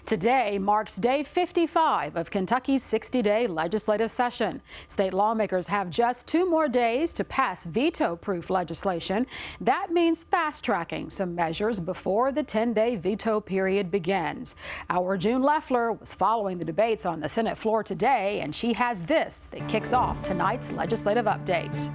Today marks day 55 of Kentucky's 60-day legislative session. State lawmakers have just 2 more days to pass veto-proof legislation. That means fast-tracking some measures before the 10-day veto period begins. Our June Leffler was following the debates on the Senate floor today, and she has this that kicks off tonight's legislative update.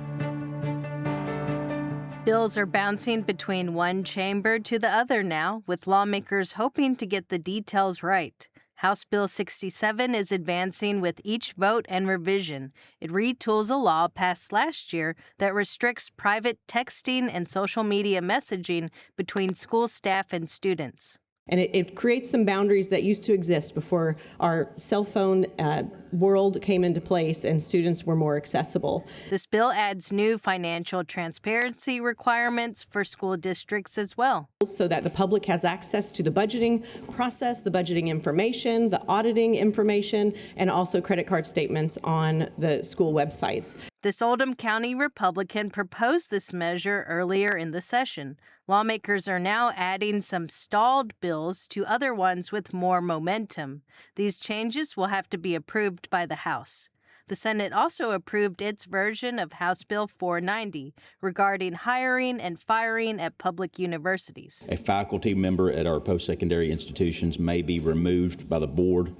Bills are bouncing between one chamber to the other now, with lawmakers hoping to get the details right. House Bill 67 is advancing with each vote and revision. It retools a law passed last year that restricts private texting and social media messaging between school staff and students. And it creates some boundaries that used to exist before our cell phone world came into place and students were more accessible. This bill adds new financial transparency requirements for school districts as well, so that the public has access to the budgeting process, the budgeting information, the auditing information, and also credit card statements on the school websites. This Oldham County Republican proposed this measure earlier in the session. Lawmakers are now adding some stalled bills to other ones with more momentum. These changes will have to be approved by the House. The Senate also approved its version of House Bill 490 regarding hiring and firing at public universities. A faculty member at our post-secondary institutions may be removed by the board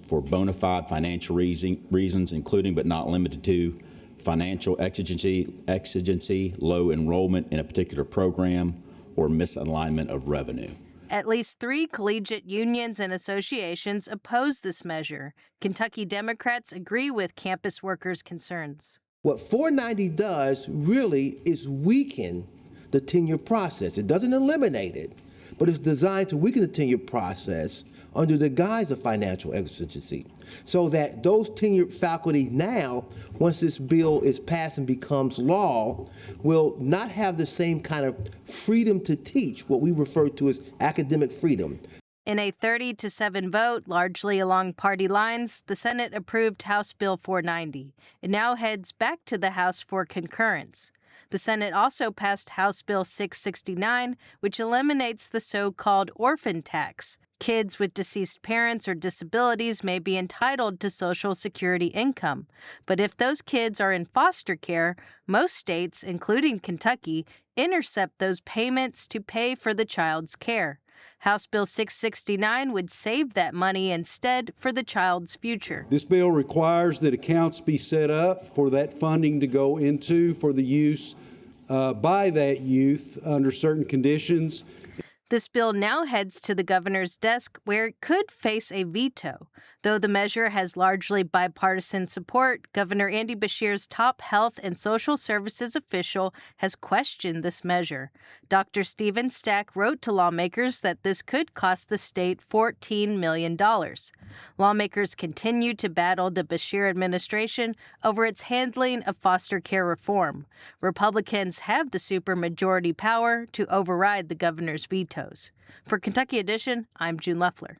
for bona fide financial reasons, including but not limited to financial exigency, low enrollment in a particular program, or misalignment of revenue. At least 3 collegiate unions and associations oppose this measure. Kentucky Democrats agree with campus workers' concerns. What 490 does really is weaken the tenure process. It doesn't eliminate it, but it's designed to weaken the tenure process under the guise of financial exigency, so that those tenured faculty now, once this bill is passed and becomes law, will not have the same kind of freedom to teach, what we refer to as academic freedom. In a 30-7 vote, largely along party lines, the Senate approved House Bill 490. It now heads back to the House for concurrence. The Senate also passed House Bill 669, which eliminates the so-called orphan tax. Kids with deceased parents or disabilities may be entitled to Social Security income. But if those kids are in foster care, most states, including Kentucky, intercept those payments to pay for the child's care. House Bill 669 would save that money instead for the child's future. This bill requires that accounts be set up for that funding to go into for the use by that youth under certain conditions. This bill now heads to the governor's desk, where it could face a veto. Though the measure has largely bipartisan support, Governor Andy Beshear's top health and social services official has questioned this measure. Dr. Stephen Stack wrote to lawmakers that this could cost the state $14 million. Lawmakers continue to battle the Beshear administration over its handling of foster care reform. Republicans have the supermajority power to override the governor's veto. For Kentucky Edition, I'm June Leffler.